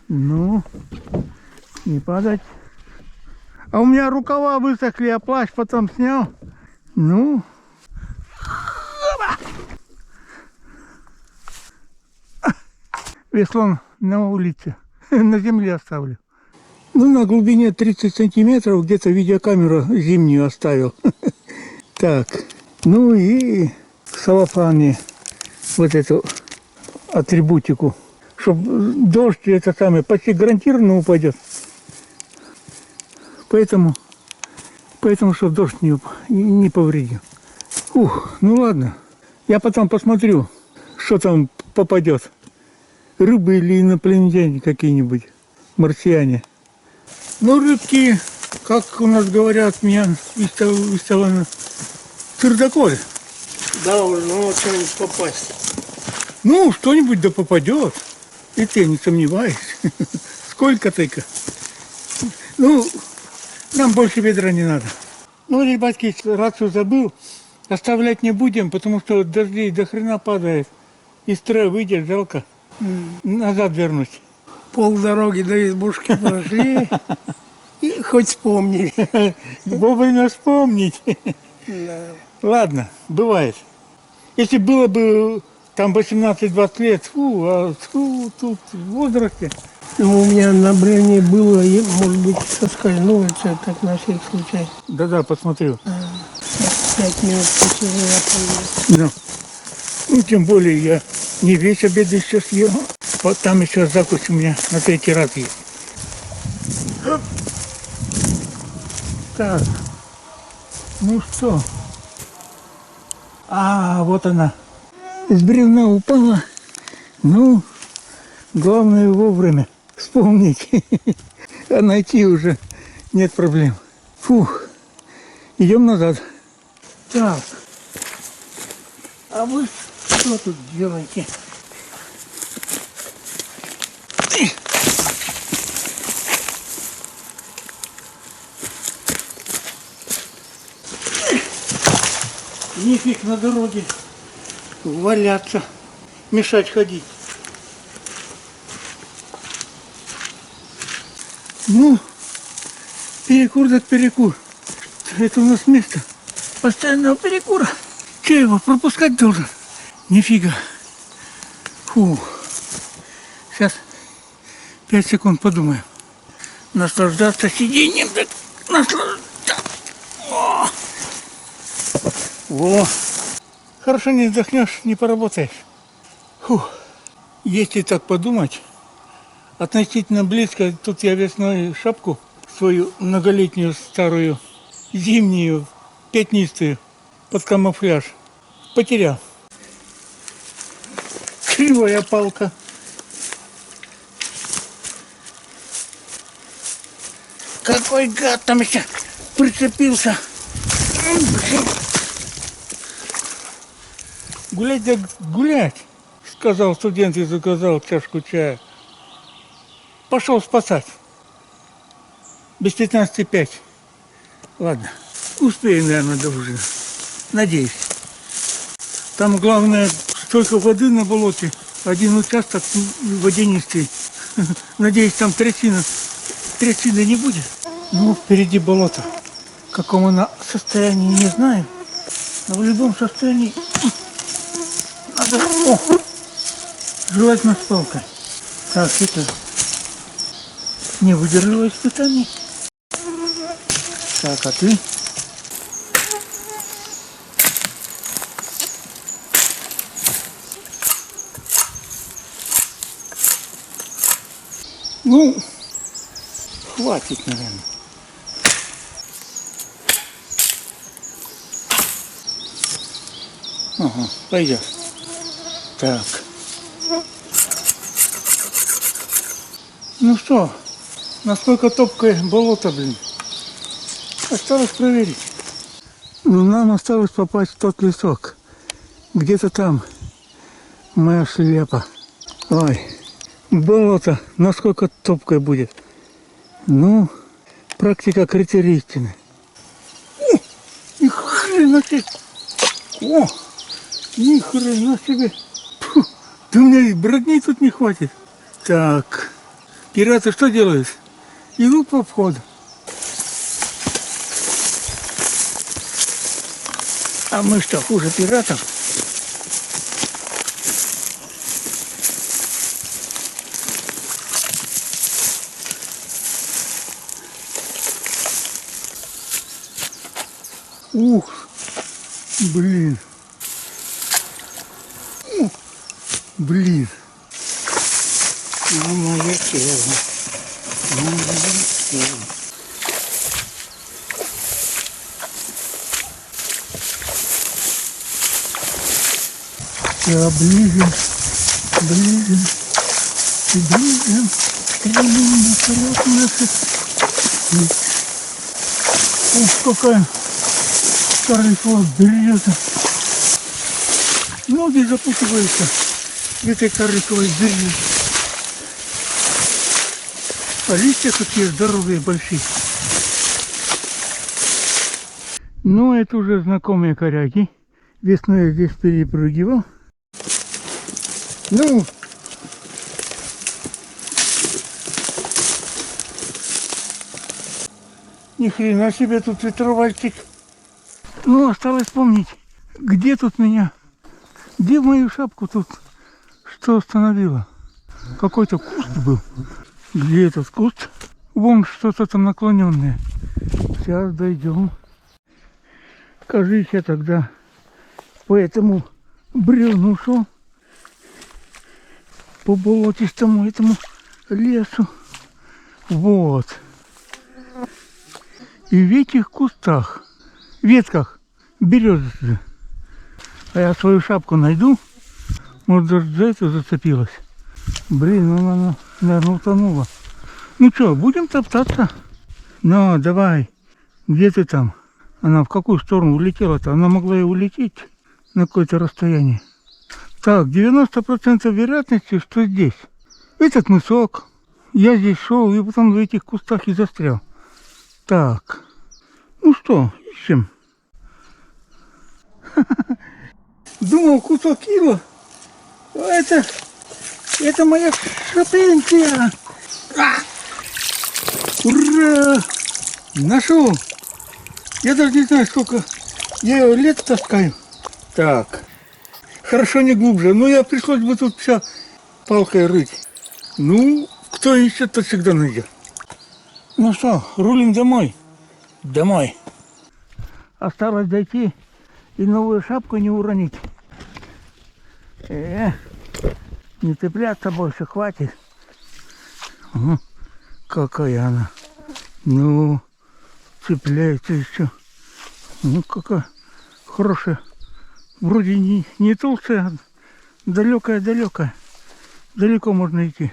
Ну, не падать. А у меня рукава высохли, а плащ потом снял. Ну. Весло на улице, на земле оставлю. Ну, на глубине 30 сантиметров где-то видеокамеру зимнюю оставил. Так, ну и в салофане вот эту атрибутику, чтобы дождь это самое почти гарантированно упадет. Поэтому чтобы дождь не повредил. Ух, ну ладно, я потом посмотрю, что там попадет. Рыбы или инопланетяне какие-нибудь, марсиане. Ну, рыбки, как у нас говорят, меня выставлено чердаколь. Да, уже, ну, что-нибудь попасть. Ну, что-нибудь да попадет. И ты не сомневайся. Сколько только. Ну, нам больше ведра не надо. Ну, ребятки, рацию забыл. Оставлять не будем, потому что дождей до хрена падает. Из строя выйдет, жалко. Назад вернуть. Полдороги до избушки прошли. И хоть вспомнили. Вовремя вспомнить. Да. Ладно, бывает. Если было бы там 18-20 лет, тут в возрасте. Ну, у меня на броне было, и, может быть, соскользнуло, так на всякий случай. Да-да, посмотрю. 5 минут посижу, я пойду. Да. Ну, тем более я не весь обед еще съел. Вот там еще закусь у меня на 3-й раз есть. Так, ну что? А, вот она. С бревна упала. Ну, главное вовремя вспомнить. А найти уже нет проблем. Фух, идем назад. Так, а вы что тут делаете? Нифиг на дороге валяться, мешать ходить. Ну, перекур так перекур. Это у нас место постоянного перекура. Че его пропускать должен? Нифига. Фу. Сейчас 5 секунд подумаем. Наслаждаться сиденьем, так наслаждаться. Во. Хорошо не вздохнешь, не поработаешь. Фух. Если так подумать, относительно близко, тут я весной шапку свою многолетнюю старую, зимнюю, пятнистую, под камуфляж потерял. Кривая палка. Какой гад там еще прицепился. Гулять да гулять, сказал студент и заказал чашку чая. Пошел спасать. Без 15:05. Ладно, успеем, наверное, до ужина. Надеюсь. Там главное, столько воды на болоте. Один участок водянистый. Надеюсь, там трясины не будет. Ну, впереди болото. В каком оно состоянии, не знаю. Но в любом состоянии надо... О! Желательно с палкой. Так, это... Не выдержала испытаний. Так, а ты? Ну, хватит, наверное. Ага, пойдет. Так. Ну что, насколько топкое болото, блин. Осталось проверить. Ну, нам осталось попасть в тот лесок. Где-то там моя шляпа. Ой, болото насколько топкое будет. Ну, практика критерий истины. О, ни хрена себе. О, ни хрена себе. Фу, да у меня и бродней тут не хватит. Так, Пираты что делают? Идут по входу. А мы что, хуже пиратов? Ух, блин. Ух, блин. Ну, моя тело. Моя тело. Я ближе, ближе, ближе. Стремим наперед наши. Ух, какая карликовая береза. Ноги запутываются в этой карликовой березе. А листья какие здоровые, большие. Ну, это уже знакомые коряги. Весной я здесь перепрыгивал. Ну, ни хрена себе тут ветровальчик. Ну, осталось помнить, где тут меня, где мою шапку тут, что остановило. Какой-то куст был. Где этот куст? Вон что-то там наклоненное. Сейчас дойдем. Кажись, я тогда по этому бревну шел, по болотистому этому лесу. Вот. И в этих кустах, ветках березы. А я свою шапку найду. Может, даже за это зацепилась. Блин, она, наверное, утонула. Ну что, будем топтаться? Ну, давай. Где ты там? Она в какую сторону улетела-то? Она могла и улететь на какое-то расстояние. Так, 90% вероятности, что здесь. Этот мысок. Я здесь шел и потом в этих кустах и застрял. Так. Ну что, ищем. Думал, кусок ила. Это моя шапенция. Ура! Нашел. Я даже не знаю, сколько я ее лет таскаю. Так. Хорошо не глубже. Но я пришлось бы тут все палкой рыть. Ну, кто ищет, тот всегда найдет. Ну что, рулим домой. Домой. Осталось дойти и новую шапку не уронить. Не цепляться больше, хватит. Какая она. Ну, цепляется еще. Ну, какая хорошая. Вроде не толстая, а далекая. Далеко можно идти.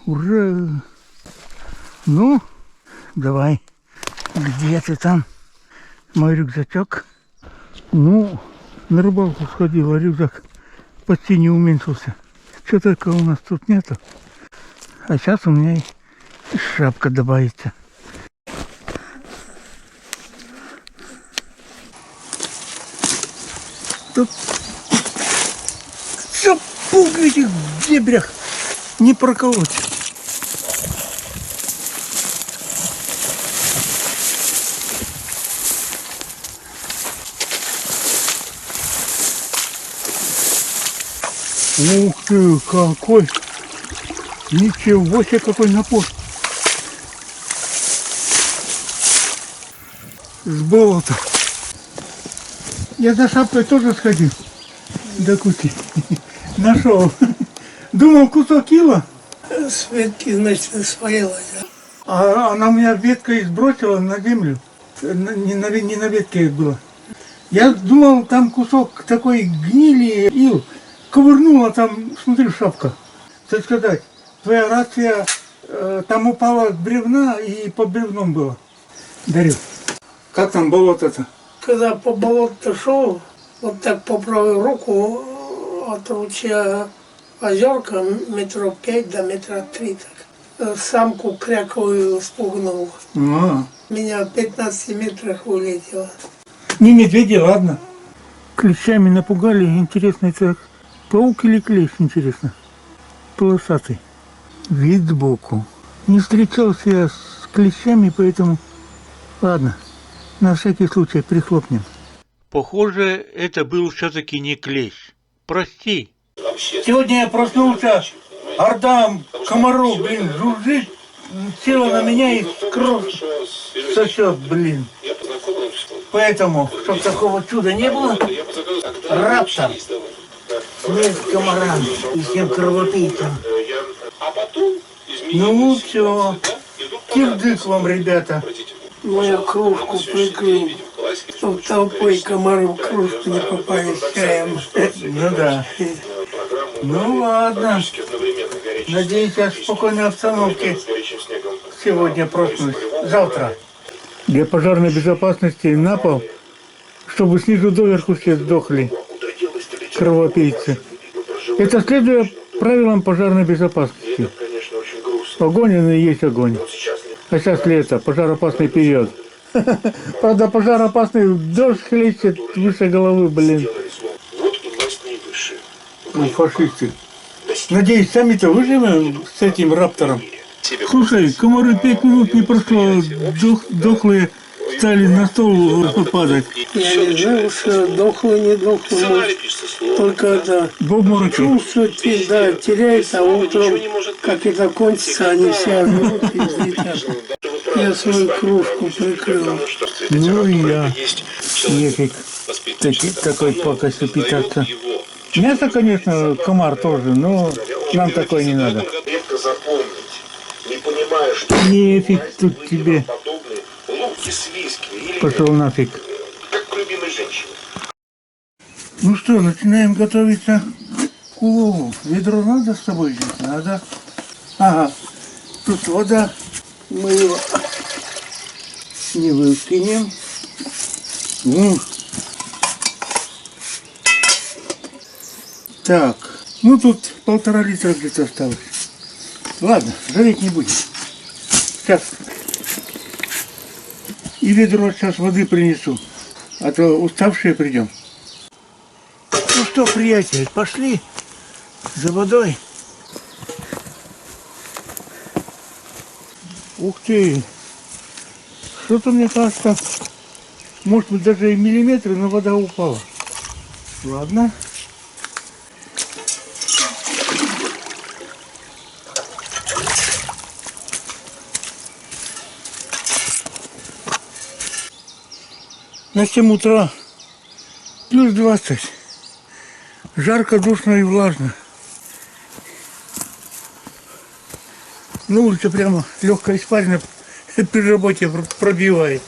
Ура! Ну, давай. Где ты там? Мой рюкзачок. Ну, на рыбалку сходил, а рюкзак почти не уменьшился. Что только у нас тут нету. А сейчас у меня и шапка добавится. Тут все в этих дебрях не проколоть. Ух ты, какой! Ничего себе, какой напор! С болота. Я за шапкой тоже сходил. До кучи. Нашел. Думал, кусок ила. С ветки, значит, свалилась. А она у меня веткой сбросила на землю. Не на ветке было. Я думал, там кусок такой гнили, ил. Ковырнула, там, смотри, шапка. Так сказать, твоя рация там упала с бревна и под бревном была. Дарю. Как там болото-то? Когда по болоту шел, вот так по правую руку от ручья озерка метров 5 до метра 3 так. Самку кряковую спугнул. Меня в 15 метрах улетело. Не медведи, ладно. Клещами напугали, интересно, это паук или клещ, интересно. Полосатый. Вид сбоку. Не встречался я с клещами, поэтому... Ладно, на всякий случай прихлопнем. Похоже, это был все-таки не клещ. Прости. Сегодня я проснулся, орда комаров, блин, жужжит, села на меня и кровь сосет, блин. Поэтому, чтобы такого чуда не было, раптор смерть комарам и всем кровопийцам. Ну все, кирдык вам, ребята. Мою кружку прикрыл, чтоб толпой комаров в кружку не попали с чаем. Ну да. Ну ладно. Надеюсь, я в спокойной обстановке сегодня проснусь. Завтра. Для пожарной безопасности на пол, чтобы снизу доверху все сдохли кровопийцы. Это следуя правилам пожарной безопасности. Огонь он и есть огонь. А сейчас лето, пожароопасный период. Правда, пожароопасный дождь хлещет выше головы, блин. Ну, фашисты. Надеюсь, сами-то выживем с этим раптором. Слушай, комары 5 минут не прошло, дохлые стали на стол падать. Я не знаю, что дохлый, не дохлый, может, только да. В обмороке. Чувство, да, теряет, а утром, как это кончится, они все орут и взлетят. Я свою кружку прикрыл. Ну и я. Нефиг такой пакостью питаться. Мясо, конечно, комар тоже, но нам такое не надо. Нефиг тут тебе. Пошел нафиг. Ну что, начинаем готовиться к улову. Ведро надо с собой взять? Надо. Ага, тут вода. Мы его не выкинем. Так, ну тут 1,5 литра где-то осталось. Ладно, жарить не будем. Сейчас. И ведро сейчас воды принесу, а то уставшие придем. Ну что, приятель, пошли за водой. Ух ты! Что-то, мне кажется, может быть даже и миллиметры, но вода упала. Ладно. На 7 утра плюс 20. Жарко, душно и влажно. На улице прямо легкая испарина при работе пробивает.